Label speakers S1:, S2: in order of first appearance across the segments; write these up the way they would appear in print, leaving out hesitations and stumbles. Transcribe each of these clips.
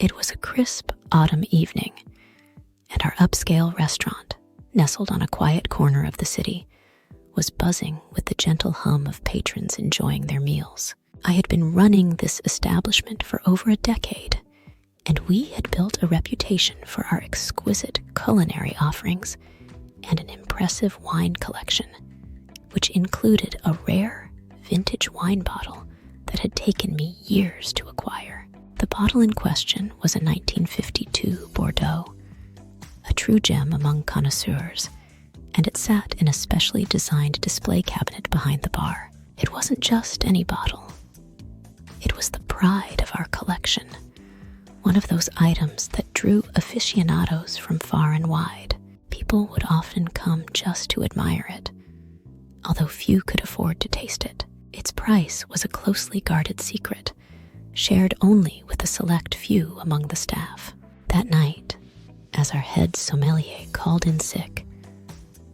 S1: It was a crisp autumn evening, and our upscale restaurant, nestled on a quiet corner of the city, was buzzing with the gentle hum of patrons enjoying their meals. I had been running this establishment for over a decade, and we had built a reputation for our exquisite culinary offerings and an impressive wine collection, which included a rare vintage wine bottle that had taken me years to acquire. The bottle in question was a 1952 Bordeaux, a true gem among connoisseurs, and it sat in a specially designed display cabinet behind the bar. It wasn't just any bottle. It was the pride of our collection, one of those items that drew aficionados from far and wide. People would often come just to admire it, although few could afford to taste it. Its price was a closely guarded secret, shared only with a select few among the staff. That night, as our head sommelier called in sick,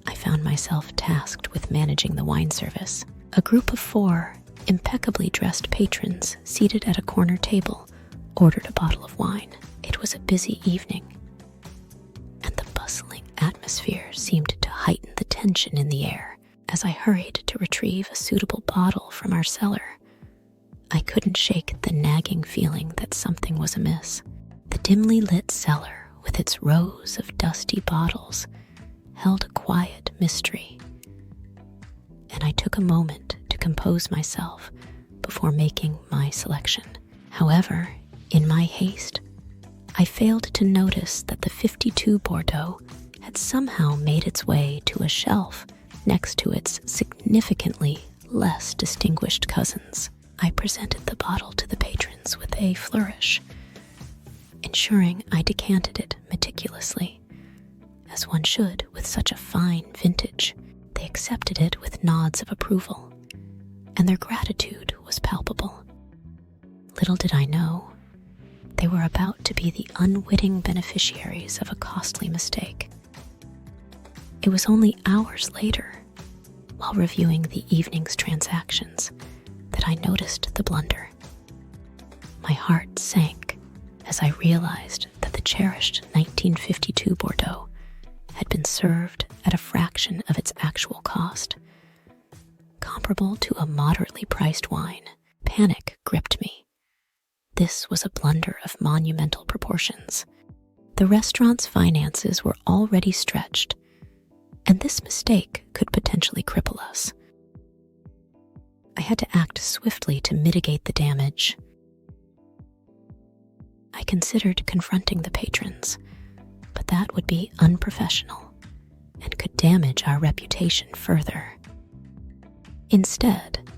S1: I found myself tasked with managing the wine service. A group of 4 impeccably dressed patrons seated at a corner table ordered a bottle of wine. It was a busy evening, and the bustling atmosphere seemed to heighten the tension in the air. As I hurried to retrieve a suitable bottle from our cellar, I couldn't shake the nagging feeling that something was amiss. The dimly lit cellar, with its rows of dusty bottles, held a quiet mystery, and I took a moment to compose myself before making my selection. However, in my haste, I failed to notice that the 52 Bordeaux had somehow made its way to a shelf next to its significantly less distinguished cousins. I presented the bottle to the patrons with a flourish, ensuring I decanted it meticulously, as one should with such a fine vintage. They accepted it with nods of approval, and their gratitude was palpable. Little did I know, they were about to be the unwitting beneficiaries of a costly mistake. It was only hours later, while reviewing the evening's transactions, that I noticed the blunder. My heart sank as I realized that the cherished 1952 Bordeaux had been served at a fraction of its actual cost, comparable to a moderately priced wine. Panic gripped me. This was a blunder of monumental proportions. The restaurant's finances were already stretched, and this mistake could potentially cripple us. I had to act swiftly to mitigate the damage. I considered confronting the patrons, but that would be unprofessional and could damage our reputation further. Instead,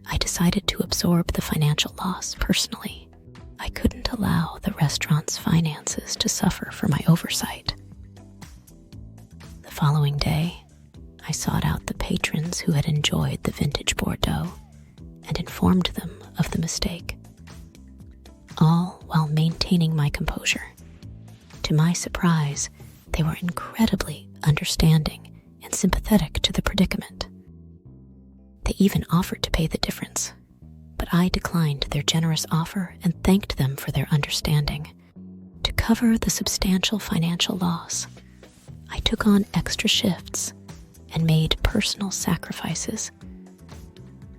S1: I decided to absorb the financial loss personally. I couldn't allow the restaurant's finances to suffer for my oversight. The following day, I sought out the patrons who had enjoyed the vintage Bordeaux and informed them of the mistake, all while maintaining my composure. To my surprise, they were incredibly understanding and sympathetic to the predicament. They even offered to pay the difference, but I declined their generous offer and thanked them for their understanding. To cover the substantial financial loss, I took on extra shifts and made personal sacrifices,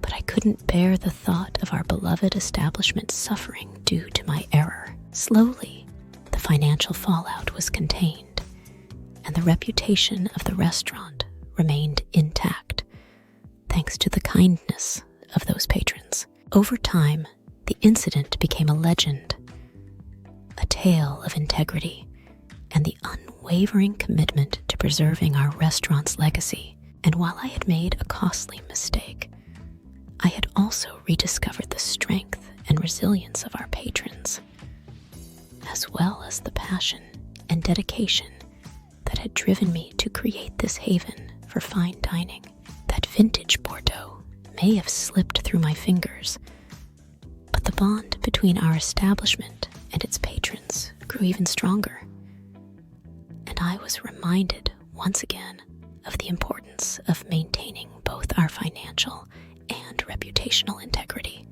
S1: but I couldn't bear the thought of our beloved establishment suffering due to my error. Slowly, the financial fallout was contained, and the reputation of the restaurant remained intact, thanks to the kindness of those patrons. Over time, the incident became a legend, a tale of integrity and the unwavering commitment to preserving our restaurant's legacy. And while I had made a costly mistake, I had also rediscovered the strength and resilience of our patrons, as well as the passion and dedication that had driven me to create this haven for fine dining. That vintage Bordeaux may have slipped through my fingers, but the bond between our establishment and its patrons grew even stronger, and I was reminded once again of the importance of maintaining both our financial and reputational integrity,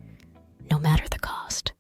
S1: no matter the cost.